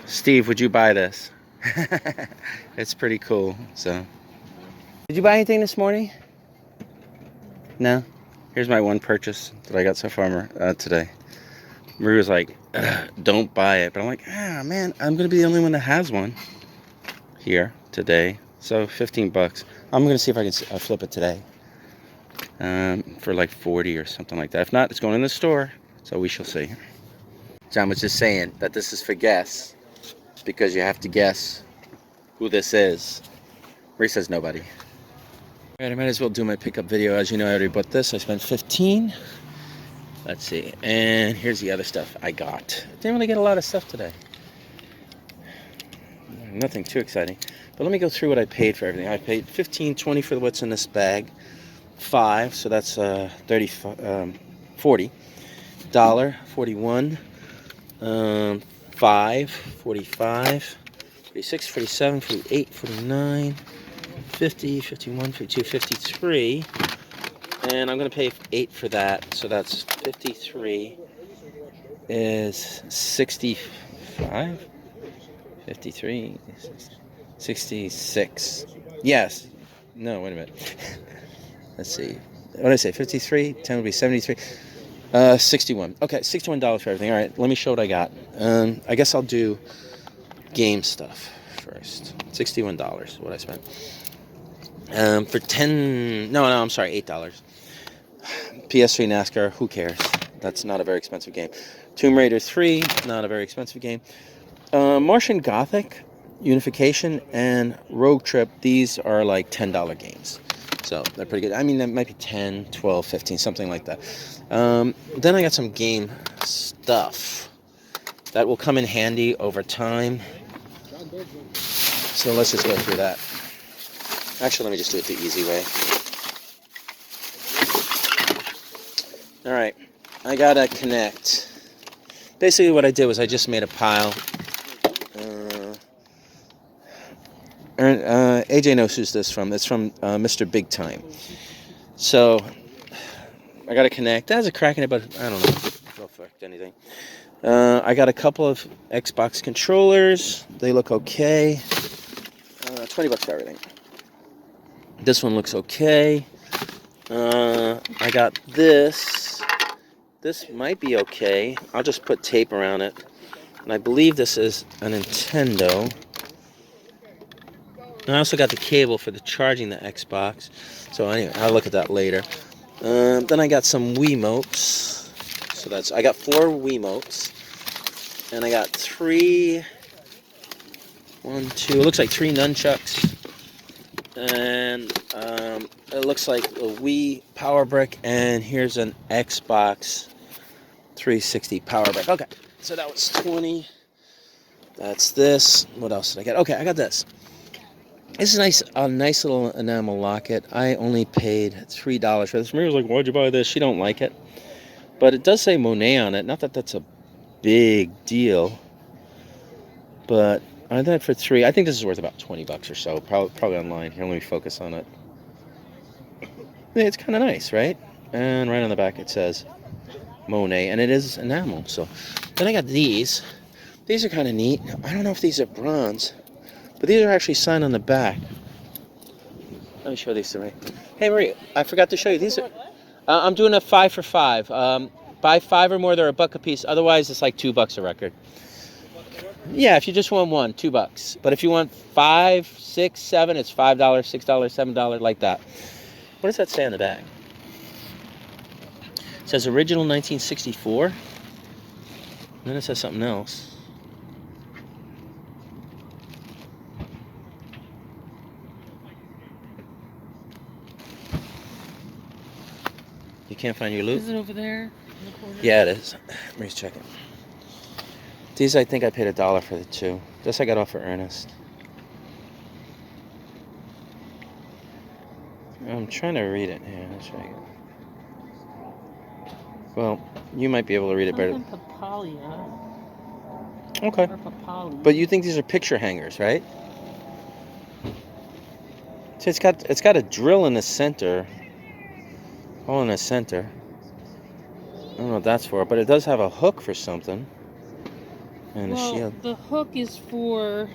Steve, would you buy this? It's pretty cool. So, did you buy anything this morning? No. Here's my one purchase that I got so far today. Marie was like, "Don't buy it," but I'm like, "Ah, man, I'm gonna be the only one that has one here today." So 15 bucks. I'm gonna see if I can flip it today for like 40 or something like that. If not, it's going in the store. So we shall see. John was just saying that this is for guess because you have to guess who this is. Marie says nobody. Alright, I might as well do my pickup video. As you know, I already bought this. I spent 15. Let's see. And here's the other stuff I got. Didn't really get a lot of stuff today. Nothing too exciting. But let me go through what I paid for everything. I paid $15.20 for what's in this bag. $5, so that's 40. $41. 5, 45, 46, 47, 48, 49, 50, 51, 52, 53. And I'm going to pay 8 for that. So that's 53 is 65. 53, 66. Yes. No, wait a minute. Let's see. What did I say? 53? 10 would be 73. 61. Okay, $61 for everything. All right, let me show what I got. I guess I'll do game stuff first. $61 what I spent. For 10... No, I'm sorry, $8. PS3 NASCAR, who cares? That's not a very expensive game. Tomb Raider 3, not a very expensive game. Martian Gothic, Unification, and Rogue Trip, these are like $10 games. So they're pretty good. I mean, that might be 10, 12, 15, something like that. Then I got some game stuff that will come in handy over time. So let's just go through that. Actually, let me just do it the easy way. All right, I gotta connect. Basically what I did was I just made a pile. AJ knows who's this from. It's from Mr. Big Time. So I got to connect. That has a crack in it, but I don't know if it'll affect anything. I got a couple of Xbox controllers. They look okay. 20 bucks for everything. This one looks okay. I got this. This might be okay. I'll just put tape around it. And I believe this is a Nintendo. And I also got the cable for the charging the Xbox. So anyway, I'll look at that later. Then I got some Wiimotes. So I got 4 Wiimotes. And I got 3... 1, 2... It looks like 3 nunchucks. And it looks like a Wii power brick. And here's an Xbox 360 power brick. Okay, so that was 20. That's this. What else did I get? Okay, I got this. This is a nice little enamel locket. I only paid $3 for this. Maria was like, "Why'd you buy this?" She don't like it. But it does say Monet on it. Not that that's a big deal. But I got it for $3. I think this is worth about 20 bucks or so. Probably online. Here, let me focus on it. Yeah, it's kind of nice, right? And right on the back it says Monet. And it is enamel. So then I got these. These are kind of neat. I don't know if these are bronze. But these are actually signed on the back. Let me show these to me. Hey, Marie, I forgot to show you. These are. I'm doing a 5 for 5. Buy 5 or more, they're $1 a piece. Otherwise, it's like $2 a record. Yeah, if you just want one, $2. But if you want 5, 6, 7, it's $5, $6, $7, like that. What does that say on the back? It says original 1964. And then it says something else. You can't find your loot? Is it over there in the corner? Yeah, it is. Let me check it. These, I think I paid $1 for the 2. This I got off for Ernest. I'm trying to read it. Yeah, that's right. Well, you might be able to read it better. Papalia. Okay. Or Papali. But you think these are picture hangers, right? See, it's got a drill in the center. Hole in the center. I don't know what that's for, but it does have a hook for something. And a Well, shield. the hook is for...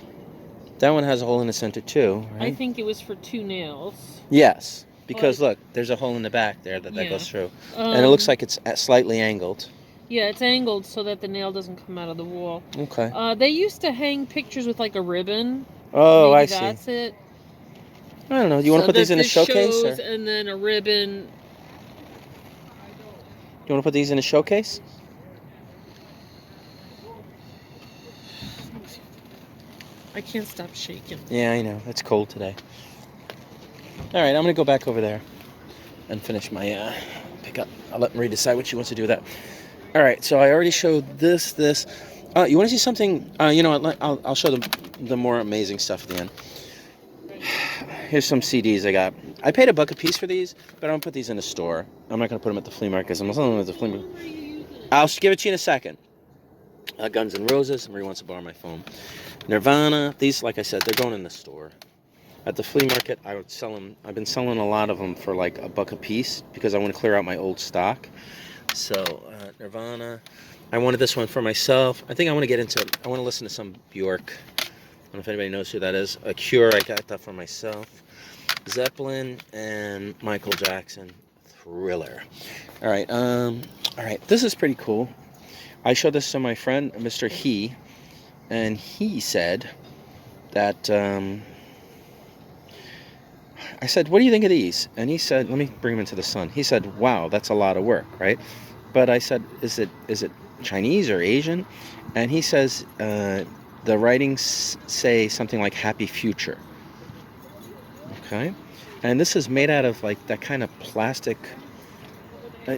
That one has a hole in the center too, right? I think it was for 2 nails. Yes, because But- look, there's a hole in the back there that Yeah. goes through. And it looks like it's slightly angled. Yeah, it's angled so that the nail doesn't come out of the wall. Okay. They used to hang pictures with like a ribbon. Oh, Maybe I see. that's it. I don't know. Do you want to put these in a showcase? Shows, Or? and then a ribbon. Do you want to put these in a showcase? I can't stop shaking. Yeah, I know. It's cold today. All right, I'm going to go back over there and finish my pickup. I'll let Marie decide what she wants to do with that. All right, so I already showed this. You want to see something? You know what? I'll show the more amazing stuff at the end. Here's some CDs I got. I paid $1 a piece for these, but I'm going to put these in the store. I'm not going to put them at the flea market. I'm selling them at the flea market. I'll give it to you in a second. Guns N' Roses. Marie wants to borrow my phone. Nirvana. These, like I said, they're going in the store. At the flea market, I would sell them. I've been selling a lot of them for like $1 a piece because I want to clear out my old stock. So, Nirvana. I wanted this one for myself. I think I want to get into it. I want to listen to some Bjork. I don't know if anybody knows who that is. A Cure, I got that for myself. Zeppelin and Michael Jackson. Thriller. All right. This is pretty cool. I showed this to my friend, Mr. He, and he said that, I said, what do you think of these? And he said, let me bring him into the sun. He said, wow, that's a lot of work, right? But I said, is it Chinese or Asian? And he says, the writings say something like happy future. Okay. And this is made out of like that kind of plastic.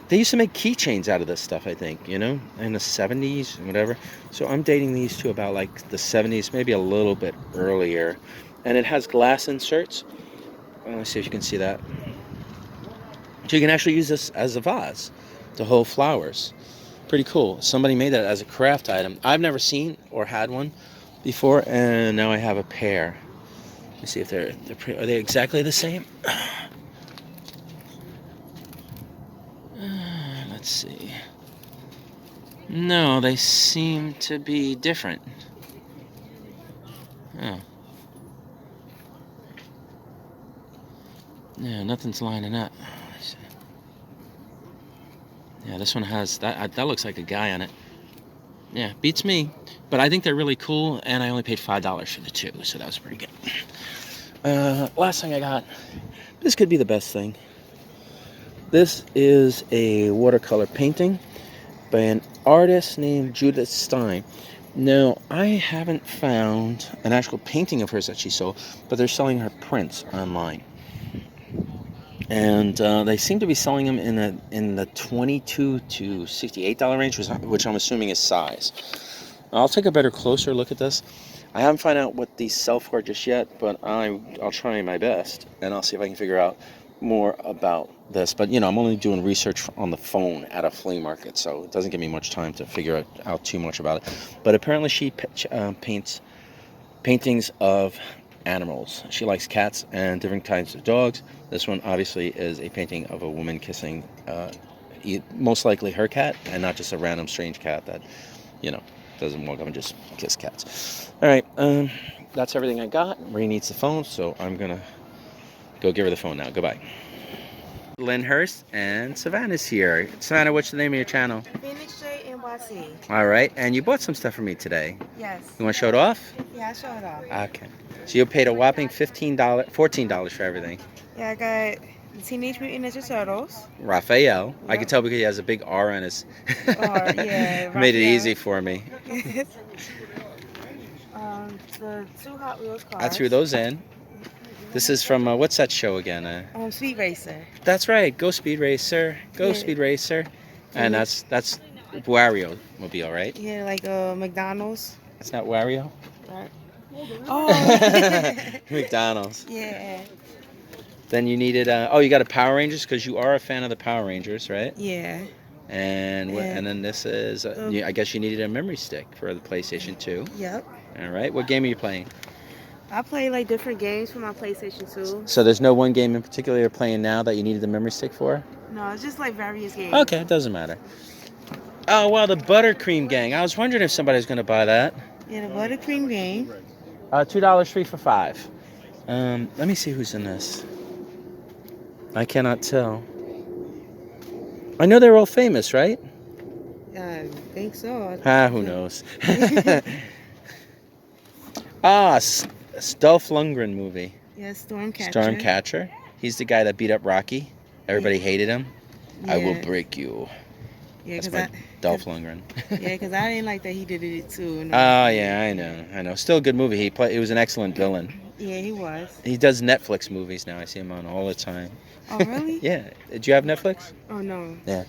They used to make keychains out of this stuff, I think, you know, in the 70s, whatever. So I'm dating these to about like the 70s, maybe a little bit earlier. And it has glass inserts. Let's see if you can see that. So you can actually use this as a vase to hold flowers. Pretty cool. Somebody made that as a craft item. I've never seen or had one before, and now I have a pair. Let me see if are they exactly the same? Let's see. No, they seem to be different. Oh. Yeah, nothing's lining up. Yeah, this one has that looks like a guy on it. Yeah, beats me. But I think they're really cool, and I only paid $5 for the 2, so that was pretty good. Last thing I got. This could be the best thing. This is a watercolor painting by an artist named Judith Stein. Now, I haven't found an actual painting of hers that she sold, but they're selling her prints online. And they seem to be selling them in the $22 to $68 range, which I'm assuming is size. I'll take a better closer look at this. I haven't found out what these sell for just yet, but I'll try my best, and I'll see if I can figure out more about this. But you know, I'm only doing research on the phone at a flea market, so it doesn't give me much time to figure out too much about it. But apparently, she paints paintings of animals. She likes cats and different types of dogs. This one obviously is a painting of a woman kissing most likely her cat, and not just a random strange cat that, you know, doesn't walk up and just kiss cats. All right, that's everything I got. Marie needs the phone, so I'm gonna go give her the phone now. Goodbye. Lyndhurst and Savannah's here. Savannah, what's the name of your channel? Phoenix J NYC. All right, and you bought some stuff for me today. Yes. You want to show it off? Yeah, I show it off. Okay. So you paid a whopping $14 for everything. Yeah, I got the Teenage Mutant Ninja Turtles. Raphael. Yep. I can tell because he has a big R on his. Yeah, Made it Raphael. easy for me. The 2 Hot Wheels cars. I threw those in. This is from, what's that show again? Speed Racer. That's right. Go Speed Racer. Go Yeah. Speed Racer. And that's Wario Mobile, right? Yeah, like McDonald's. That's not Wario? Right. Oh. McDonald's. Yeah. Then you needed, you got a Power Rangers because you are a fan of the Power Rangers, right? Yeah. And Yeah. and then this is, I guess you needed a memory stick for the PlayStation 2. Yep. All right. What game are you playing? I play like different games for my PlayStation 2. So there's no one game in particular you're playing now that you needed the memory stick for? No, it's just like various games. Okay, it doesn't matter. Oh, well, the Buttercream Gang. I was wondering if somebody was going to buy that. Yeah, the buttercream game. $2, 3 for 5. Let me see who's in this. I cannot tell. I know they're all famous, right? I think so. Who knows? Dolph Lundgren movie. Yeah, Stormcatcher. Stormcatcher. He's the guy that beat up Rocky. Everybody hated him. I will break you. Yeah, That's my Dolph Lundgren. Yeah, because I didn't like that he did it too. Oh, yeah, I know. Still a good movie. He was an excellent villain. Yeah, he was. He does Netflix movies now. I see him on all the time. Oh, really? Yeah. Did you have Netflix? Oh, no. Yeah.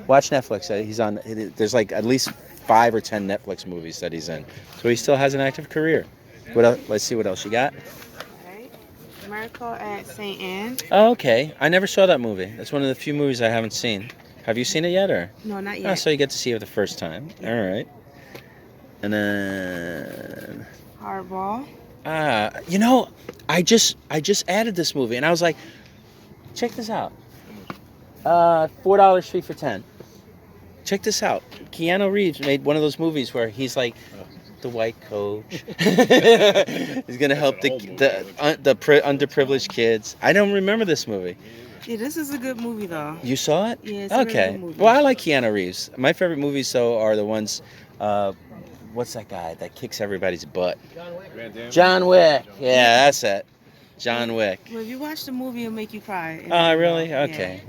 Watch Netflix. He's on. There's like at least 5 or 10 Netflix movies that he's in. So he still has an active career. What else? Let's see what else you got. All right. Miracle at St. Anne. Oh, okay. I never saw that movie. That's one of the few movies I haven't seen. Have you seen it yet, or? No, not Oh, yet. so you get to see it the first time. All right. And then. Hardball. I just added this movie, and I was like, check this out. $4, 3 for 10. Check this out. Keanu Reeves made one of those movies where he's like the white coach. He's gonna help the underprivileged kids. I don't remember this movie. Yeah, this is a good movie, though. You saw it? Yeah, it's a okay. really good movie. Well, I like Keanu Reeves. My favorite movies, though, are the ones. What's that guy that kicks everybody's butt? John Wick. Yeah, that's it. John Wick. Well, if you watch the movie, it'll make you cry. Oh, really? Okay.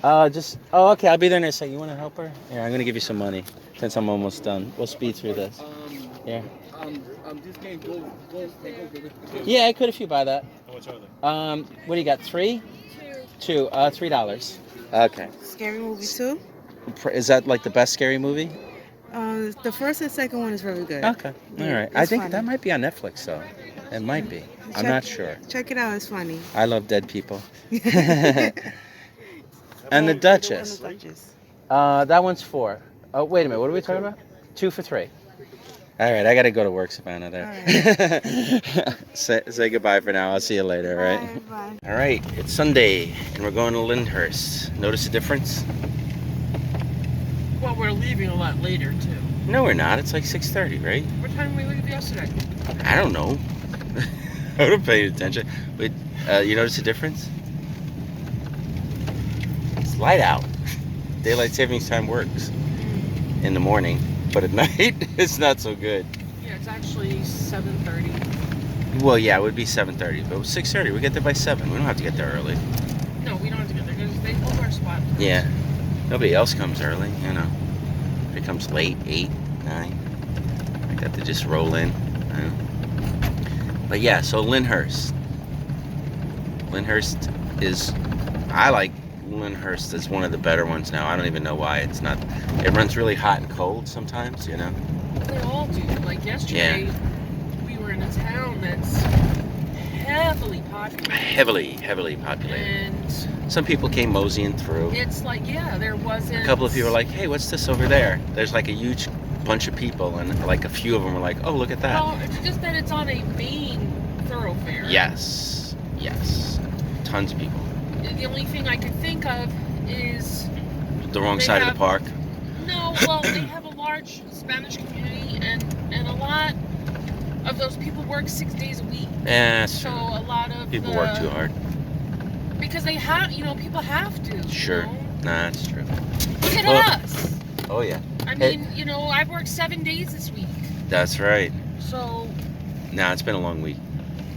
Yeah. Okay, I'll be there in a second. You want to help her? Here, I'm going to give you some money since I'm almost done. We'll speed through this. Yeah. This game go. Yeah, I could if you buy that. How much are they? What do you got? 3? 2. $3. Okay. Scary Movie 2. Is that like the best scary movie? The first and second one is very good. Okay. All right. I think that might be on Netflix, though. It might be. I'm not sure. Check it out. It's funny. I love dead people. And the Duchess. That one's 4. Oh, wait a minute. What are we talking about? 2 for 3. All right. I got to go to work, Savannah. There. Right. say goodbye for now. I'll see you later. All right. Bye. All right. It's Sunday, and we're going to Lyndhurst. Notice the difference? Well, we're leaving a lot later, too. No, we're not. It's like 6:30, right? What time did we leave yesterday? I don't know. I would have paid attention. But you notice the difference? It's light out. Daylight savings time works in the morning, but at night it's not so good. Yeah, it's actually 7:30. Well, yeah, it would be 7:30, but it was 6:30. We get there by 7. We don't have to get there early. No, we don't have to get there because they hold our spot. Yeah. Nobody else comes early, you know. If it comes late, 8, 9. I got to just roll in. But yeah, so Lyndhurst. Lyndhurst is, I like Lyndhurst as one of the better ones now. I don't even know why. It runs really hot and cold sometimes, you know. They all do. Like yesterday, we were in a town that's heavily populated. Heavily populated. And some people came moseying through. it's like, yeah, there wasn't... A couple of people were like, hey, what's this over there? There's like a huge bunch of people, and like a few of them were like, oh, look at that. Well, it's just that it's on a main thoroughfare. Yes. Tons of people. The only thing I could think of is... The wrong side of the park. No, well, they have a large Spanish community, and a lot of those people work 6 days a week. Yeah, so a lot of people work too hard. Because they have, people have to. Sure. Nah, that's true. Look at us. Oh, yeah. I mean, I've worked 7 days this week. That's right. So... Nah, it's been a long week.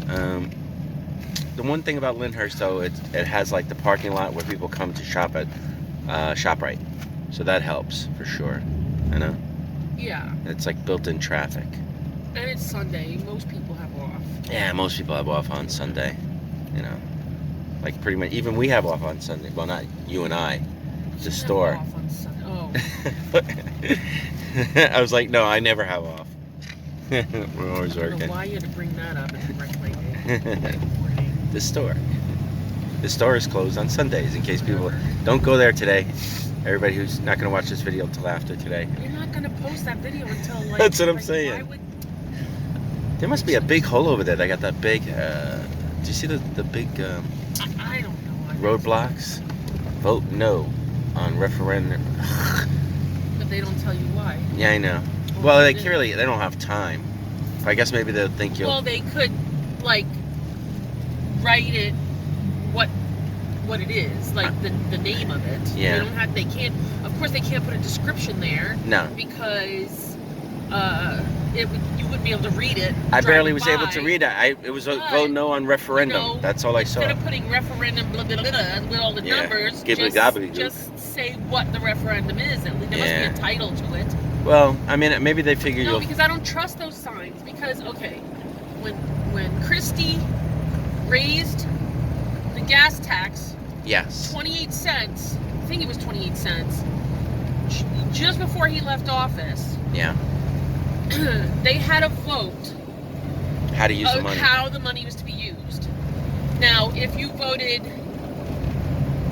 The one thing about Lyndhurst, though, it has like the parking lot where people come to shop at Shoprite. So that helps, for sure. You know? Yeah. It's like built-in traffic. And it's Sunday. Most people have off. Yeah, most people have off on Sunday. You know? Like pretty much, even we have off on Sunday. Well, not you and I. The store. Off on Sunday. Oh. I was like, no, I never have off. We're always I don't working. know why you had to bring that up and wreck my day. The store. The store is closed on Sundays in case people don't go there today. Everybody who's not going to watch this video until after today. You're not going to post that video until like... That's what I'm saying. There must be a big hole over there. They got that big... do you see the big I don't know. roadblocks? Vote no on referendum. But they don't tell you why. Yeah, I know. Well, they clearly they don't have time. I guess maybe they'll think you'll. Well, they could like write it what it is, like the name of it. Yeah. They can't. Of course, they can't put a description there. No. Because you wouldn't be able to read it. I barely was by. able to read it. It was a vote no on referendum. You know, that's all I saw. Instead of putting referendum blah, blah, blah, blah, with all the numbers, just say what the referendum is. There must be a title to it. Well, I mean, maybe they figure No, because I don't trust those signs. Because okay, when Christie raised the gas tax, yes, 28 cents. I think it was 28 cents. Just before he left office. Yeah. They had a vote. How to use the money. How the money was to be used. Now, if you voted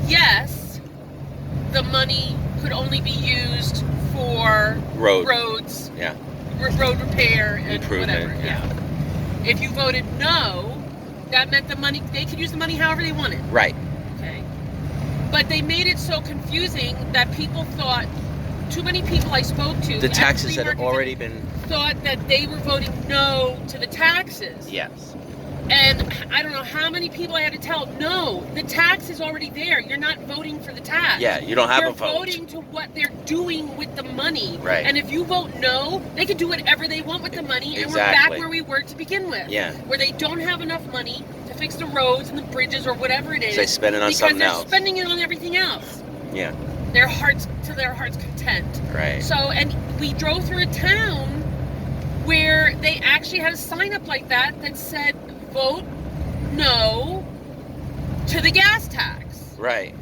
yes, the money could only be used for roads. Yeah. Road repair and improvement. Whatever. Yeah. If you voted no, that meant the money. They could use the money however they wanted. Right. Okay. But they made it so confusing that people thought. Too many people I spoke to. The taxes had already been. Thought that they were voting no to the taxes. Yes. And I don't know how many people I had to tell, no, the tax is already there. You're not voting for the tax. Yeah, you don't have a vote. You're voting to what they're doing with the money. Right. And if you vote no, they can do whatever they want with the money. And we're back where we were to begin with. Yeah. Where they don't have enough money to fix the roads and the bridges or whatever it is. So they spend it on something else. Because they're spending it on everything else. Yeah. Their heart's content. Right. So, and we drove through a town where they actually had a sign up like that said, vote no to the gas tax. Right.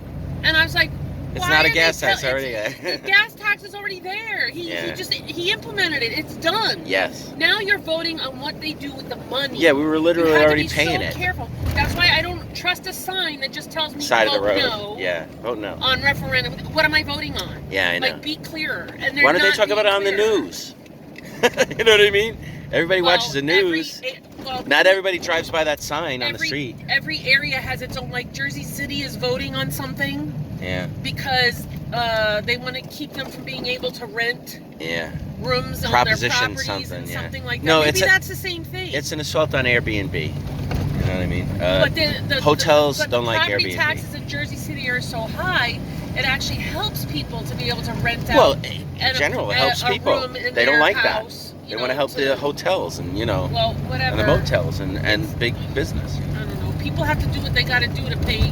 And I was like, it's not a gas tax already. The gas tax is already there. He implemented it. It's done. Yes. Now you're voting on what they do with the money. Yeah, we were literally already paying it. Careful. That's why I don't trust a sign that just tells me side vote of the road. No. Yeah, vote no. On referendum. What am I voting on? Yeah, I know. Like, be clearer. And why don't they talk about it on the news? You know what I mean? Everybody watches the news. Not everybody drives by that sign on the street. Every area has its own, like Jersey City is voting on something. Yeah. Because they want to keep them from being able to rent rooms on their properties something like that. No, Maybe that's the same thing. It's an assault on Airbnb. You know what I mean? But the hotels don't like Airbnb. Property taxes in Jersey City are so high, it actually helps people to be able to rent out. Well, in general, it helps people. They don't like that. They want to help the hotels and, whatever. And the motels and big business. I don't know. People have to do what they got to do to pay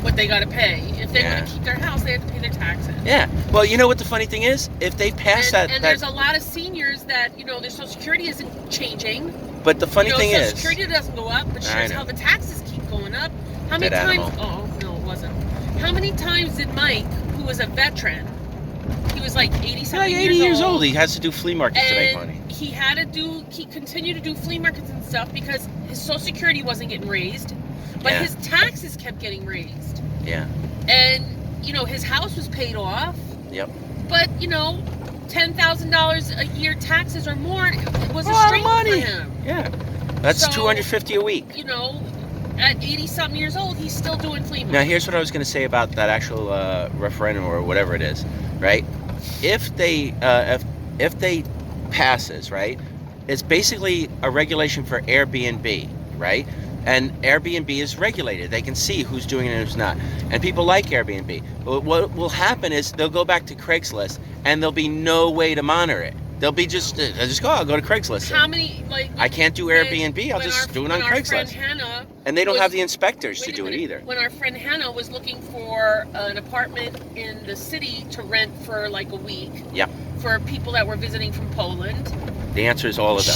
what they got to pay. If they want to keep their house, they have to pay their taxes. Yeah. Well, you know what the funny thing is? If they pass and there's a lot of seniors that, their Social Security isn't changing. But the funny thing is... Social Security doesn't go up, but shows how the taxes keep going up. How many times... Oh, no, it wasn't. How many times did Mike, who was a veteran, he was like 80-something 80 years old. He has to do flea markets to make money. He continued to do flea markets and stuff because his Social Security wasn't getting raised, but his taxes kept getting raised. Yeah. And, his house was paid off. Yep. But, $10,000 a year taxes or more was a lot of money for him. Yeah. That's $250 a week. At 80-something years old, he's still doing flea markets. Now, here's what I was going to say about that actual referendum or whatever it is, right? If they passes, right, it's basically a regulation for Airbnb, right? And Airbnb is regulated. They can see who's doing it and who's not. And people like Airbnb. But what will happen is they'll go back to Craigslist and there'll be no way to monitor it. They'll be I'll go to Craigslist. How many, I can't do Airbnb, I'll just do it on Craigslist. Hannah and they don't have the inspectors to do it either. When our friend Hannah was looking for an apartment in the city to rent for like a week. Yeah. For people that were visiting from Poland. The answer is all of them.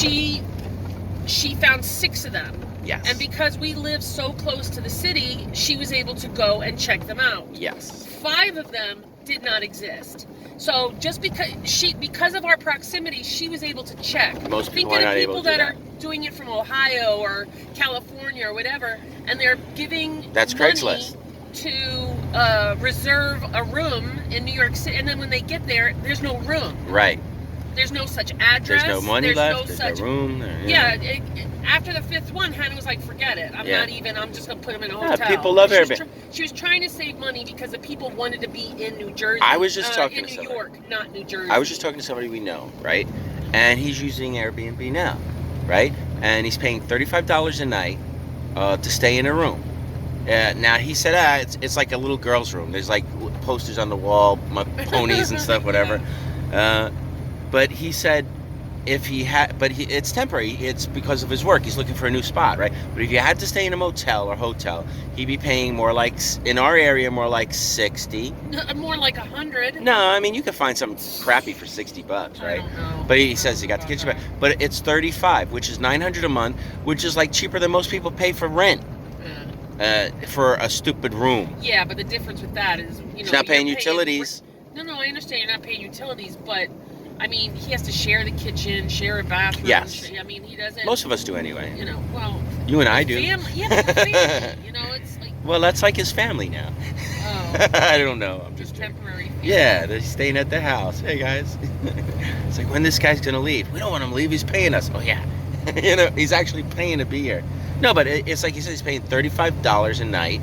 She found 6 of them. Yes. And because we live so close to the city, she was able to go and check them out. Yes. 5 of them did not exist. So just because of our proximity, she was able to check. Most people are not able to do that. Think of people that are doing it from Ohio or California or whatever, and they're giving money Craigslist to reserve a room in New York City, and then when they get there, there's no room. Right. There's no such address. There's no money left. No there's no room. after the 5th one, Hannah was like, forget it. I'm just going to put them in a hotel. People love Airbnb. She was trying to save money because the people wanted to be in New Jersey. I was just talking to somebody. In New York, not New Jersey. I was just talking to somebody we know, right? And he's using Airbnb now, right? And he's paying $35 a night to stay in a room. Now, he said, it's like a little girl's room. There's like posters on the wall, ponies and stuff, whatever. But he said, it's temporary. It's because of his work. He's looking for a new spot, right? But if you had to stay in a motel or hotel, he'd be paying more like, in our area, more like 60. More like 100. No, I mean, you could find something crappy for $60, right? I don't know. But he says he got the kitchen back. But it's $35, which is $900 a month, which is like cheaper than most people pay for rent. For a stupid room. Yeah, but the difference with that is, he's not paying utilities. No, I understand you're not paying utilities, but I mean, he has to share the kitchen, share a bathroom. Yes. I mean, he doesn't. Most of us do anyway. Well. You and I do. Family, family. It's like. Well, that's like his family now. Oh. I don't know. I'm just temporary family. Yeah, they're staying at the house. Hey guys. It's like, when this guy's gonna leave? We don't want him to leave. He's paying us. Oh yeah. He's actually paying to be here. No, but it's like he said, he's paying $35 a night.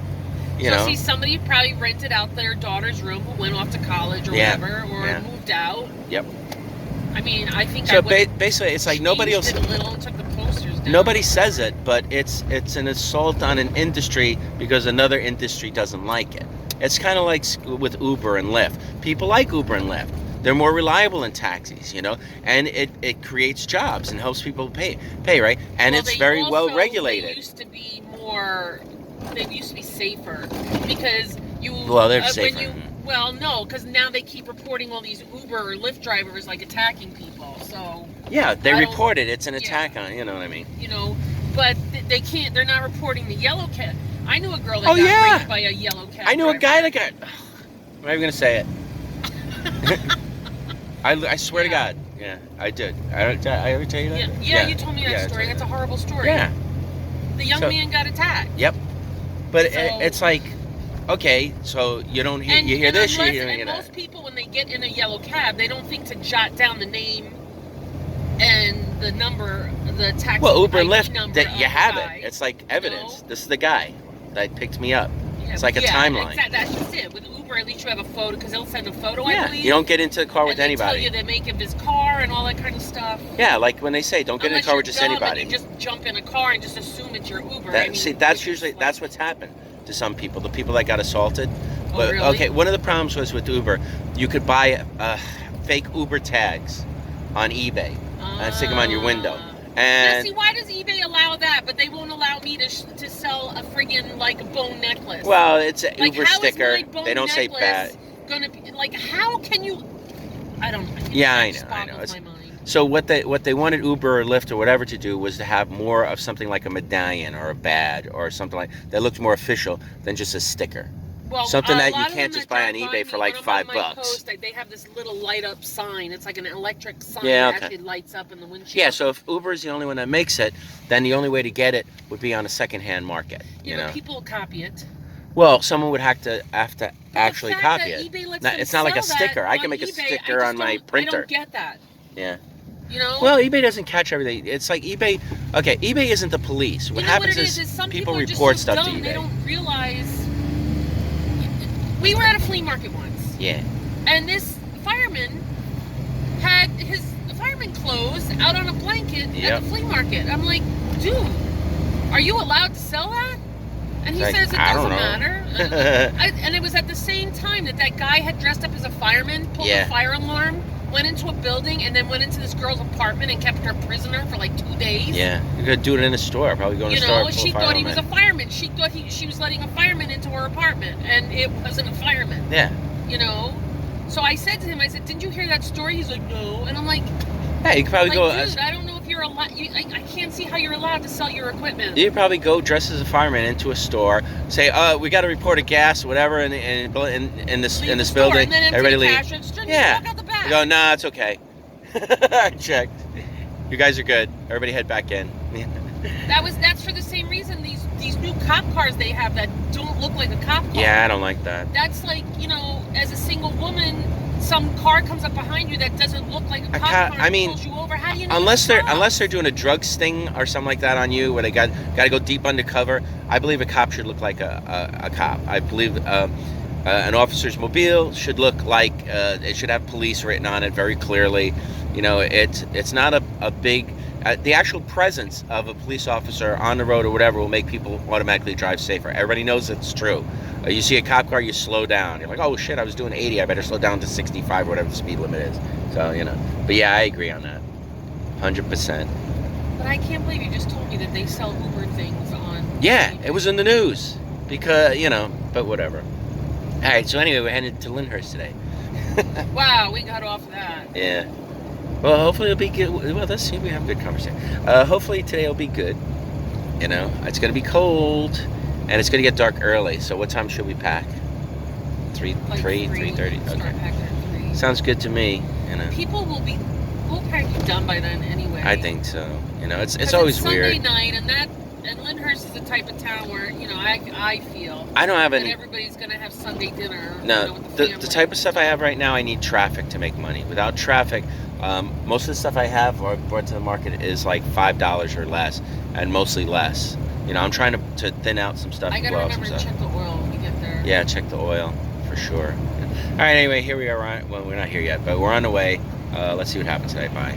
See, somebody probably rented out their daughter's room who went off to college or whatever, or moved out. Yep. I mean, I think so. Basically, it's like nobody else. Took the posters down. Nobody says it, but it's an assault on an industry because another industry doesn't like it. It's kind of like with Uber and Lyft. People like Uber and Lyft. They're more reliable than taxis, and it creates jobs and helps people pay, right? And it's very well regulated. They used to be safer because you. Well, they're safer. No, because now they keep reporting all these Uber or Lyft drivers like attacking people. So. Yeah, they report it. It's an attack on. You know what I mean? But they can't. They're not reporting the yellow cab. I knew a girl that got raped by a yellow cab. I knew a guy that got. I'm not even gonna say it. I swear to God. Yeah, I did. I ever tell you that? Yeah, you told me that story. That's a horrible story. Yeah. The young man got attacked. Yep. But it's like, okay, so you don't hear you hear this, you hear that. Most people, when they get in a yellow cab, they don't think to jot down the name and the number, the taxi. Well, Uber and ID Lyft, that you have it. It's like evidence. This is the guy that picked me up. Yeah, it's like a timeline. Exactly. That's just it. With Uber, at least you have a photo because they'll send a photo. I believe. You don't get into the car with anybody. They tell you the make of his car and all that kind of stuff. Yeah, like when they say, don't get in a car with just anybody. You just jump in a car and just assume it's your Uber. That's what's happened to some people. The people that got assaulted. Oh, but really? okay, one of the problems was with Uber, you could buy fake Uber tags on eBay and stick them on your window. And now, see, why does eBay allow that, but they won't allow me to sell a friggin' like bone necklace? Well, it's an Uber how sticker. Is my bone they don't say bad. Gonna be like, how can you? I don't. I know. So what they wanted Uber or Lyft or whatever to do was to have more of something like a medallion or a badge or something like that looked more official than just a sticker. Well, something that you can't just buy on eBay for like $5. Post, they have this little light up sign. It's like an electric sign that actually lights up in the windshield. Yeah, so if Uber is the only one that makes it, then the only way to get it would be on a secondhand market. But people copy it. Well, someone would have to actually copy it. It's not like a sticker. I can make a sticker on my printer. I don't get that. Yeah. Well, eBay doesn't catch everything. It's like eBay. Okay, eBay isn't the police. What happens is some people report stuff dumb, to eBay. They don't realize. We were at a flea market once. Yeah. And this fireman had the fireman clothes out on a blanket at the flea market. I'm like, dude, are you allowed to sell that? And he says it doesn't matter. And it was at the same time that guy had dressed up as a fireman, pulled a fire alarm, went into a building, and then went into this girl's apartment and kept her prisoner for like 2 days. Yeah, you could do it in a store. Probably go in a store. She thought he was a fireman. She thought she was letting a fireman into her apartment, and it wasn't a fireman. Yeah. So I said to him, didn't you hear that story? He's like, no. And I'm like, yeah, you could probably go. Dude, I don't know if you're allowed. I can't see how you're allowed to sell your equipment. You probably go dressed as a fireman into a store, say, we got to report a gas, or whatever, in this building. And then everybody leave. Yeah. Walk out the back. You go, nah, it's okay. I checked. You guys are good. Everybody head back in. That's for the same reason these new cop cars they have that don't look like a cop car. Yeah, I don't like that. That's like, as a single woman some car comes up behind you that doesn't look like a cop car and pulls you over. How do you know? Unless they're doing a drug sting or something like that on you, where they got to go deep undercover, I believe a cop should look like a cop. I believe an officer's mobile should look like it should have police written on it very clearly. You know, it's not a big. The actual presence of a police officer on the road or whatever will make people automatically drive safer. Everybody knows it's true. You see a cop car, you slow down. You're like, oh shit, I was doing 80. I better slow down to 65 or whatever the speed limit is. So, you know. But yeah, I agree on that. 100%. But I can't believe you just told me that they sell Uber things on... Yeah, it was in the news. Because, you know, but whatever. All right, so anyway, we're headed to Lyndhurst today. Wow, we got off that. Yeah. Well, hopefully it'll be good. Well, let's see. We have a good conversation. Hopefully today will be good. You know, it's going to be cold, and it's going to get dark early. So what time should we pack? 3:30. Okay. At 3. Sounds good to me. You know. People will probably be done by then anyway. I think so. You know, it's always weird. Sunday night, and Lyndhurst is the type of town where, you know, I feel I don't have that any. everybody's going to have Sunday dinner. No, you know, with the the type of stuff I have right now, I need traffic to make money. Without traffic, most of the stuff I have or brought to the market is like $5 or less, and mostly less. You know, I'm trying to thin out some stuff. I got to remember to check the oil when we get there. Yeah, check the oil for sure. All right, anyway, here we are. Well, we're not here yet, but we're on the way. Let's see what happens today. Bye.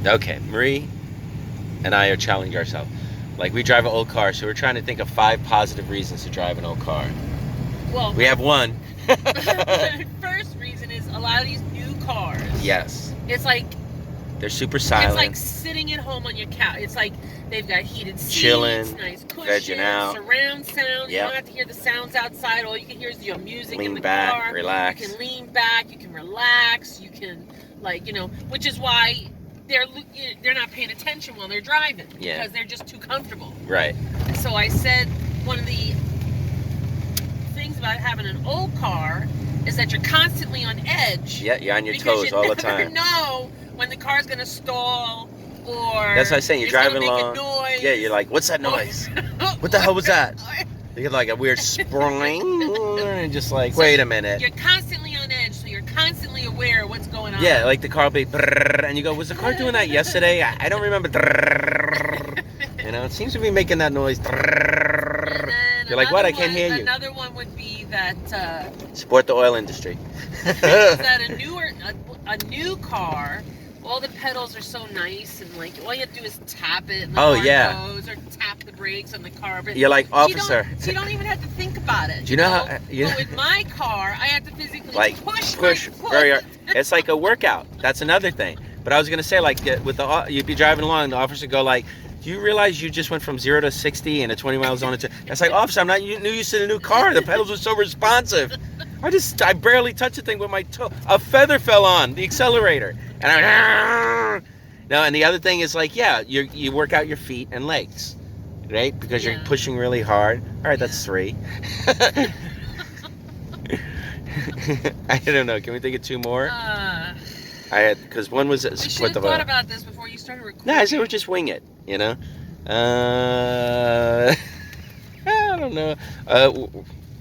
Okay, Marie and I are challenging ourselves. Like, we drive an old car, so we're trying to think of 5 positive reasons to drive an old car. Well, we have one. The first reason is a lot of these new cars. Yes. It's like they're super silent. It's like sitting at home on your couch. It's like they've got heated seats, chilling, nice cushions, surround sound. Yep. You don't have to hear the sounds outside. All you can hear is your music in the car. Relax. You can lean back. You can relax. You can, like, you know, which is why they're not paying attention while they're driving. Yeah. Because they're just too comfortable. Right. So I said one of the things about having an old car is that you're constantly on edge. Yeah, you're on your toes all the time. You never know when the car's gonna stall, or that's what I'm saying. You're driving along. Noise. Yeah, you're like, what's that noise? What the hell was that? You get like a weird spring, and just like, so wait a minute. You're constantly on edge, so you're constantly aware of what's going on. Yeah, like the car will be, and you go, was the car doing that yesterday? I don't remember. You know, it seems to be making that noise. You're like, what? I can't hear you. Another one would be that support the oil industry. is that a new car, all the pedals are so nice, and like all you have to do is tap it, and the car goes, or tap the brakes on the car. But you're like, officer. You don't even have to think about it. Do you know how? But with my car, I have to physically push very hard. It's like a workout. That's another thing. But I was gonna say, like, with you'd be driving along, the officer would go like, do you realize you just went from 0 to 60 in a 20 miles zone? It's like, officer, I'm not used to the new car. The pedals were so responsive. I barely touched the thing with my toe. A feather fell on the accelerator. And and the other thing is, like, yeah, you work out your feet and legs, right? Because you're pushing really hard. All right, that's 3. I don't know. Can we think of 2 more? Because one was we should have thought about this before you started recording. No, I said we'll just wing it, you know. I don't know.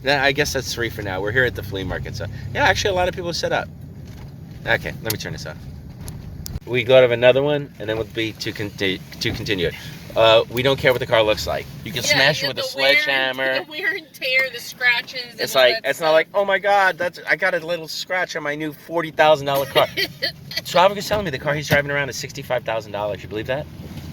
I guess that's 3 for now. We're here at the flea market, so yeah. Actually, a lot of people set up. Okay, let me turn this off. We go to another one, and then we'll be to continue it. We don't care what the car looks like. You can smash it with a sledgehammer. The wear and tear, the scratches. It's like not like, oh my God, I got a little scratch on my new $40,000 car. Travis was telling me the car he's driving around is $65,000. You believe that?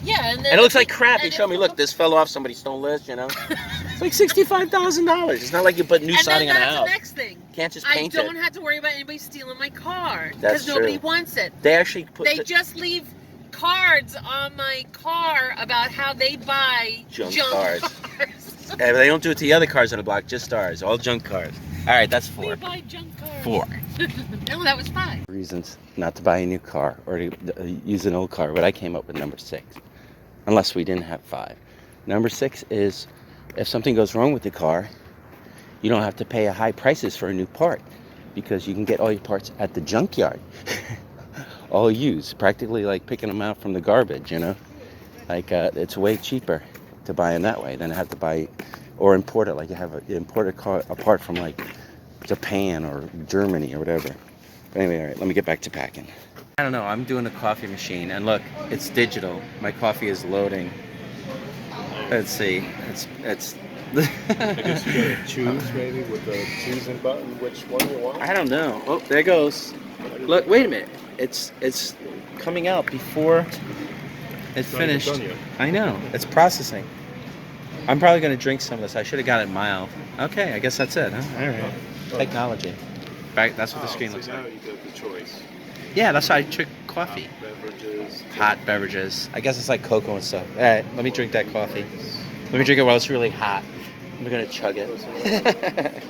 Yeah, and it looks like crap. He showed me, look, this fell off somebody's stone list, you know. It's like $65,000. It's not like you put new siding on a house. And that's the next thing. Can't just paint it. I don't have to worry about anybody stealing my car. That's because nobody wants it. They actually They just leave cards on my car about how they buy junk cars. Yeah, they don't do it to the other cars on the block, just ours. All junk cars. All right, that's 4. We buy junk cars. 4. No, that was 5. Reasons not to buy a new car or to use an old car, but I came up with number 6. Unless we didn't have 5. Number 6 is if something goes wrong with the car, you don't have to pay a high prices for a new part because you can get all your parts at the junkyard. All used, practically like picking them out from the garbage, you know. Like it's way cheaper to buy them that way than have to buy or import it. Like you have an imported car apart from like Japan or Germany or whatever. But anyway, all right, let me get back to packing. I don't know, I'm doing the coffee machine, and look, it's digital. My coffee is loading. Let's see, it's I guess you gotta choose maybe with the choosing button which one you want. I don't know. Oh, there it goes. Look, wait a minute. It's coming out before it's finished. Not even done I know. It's processing. I'm probably going to drink some of this. I should have got it mild. Okay, I guess that's it, huh? All right. Technology. Right, that's what the screen looks now like. you get the choice. Yeah, that's why I took coffee. Beverages. Hot beverages. I guess it's like cocoa and stuff. All right, let me drink that coffee. Let me drink it while it's really hot. I'm going to chug it.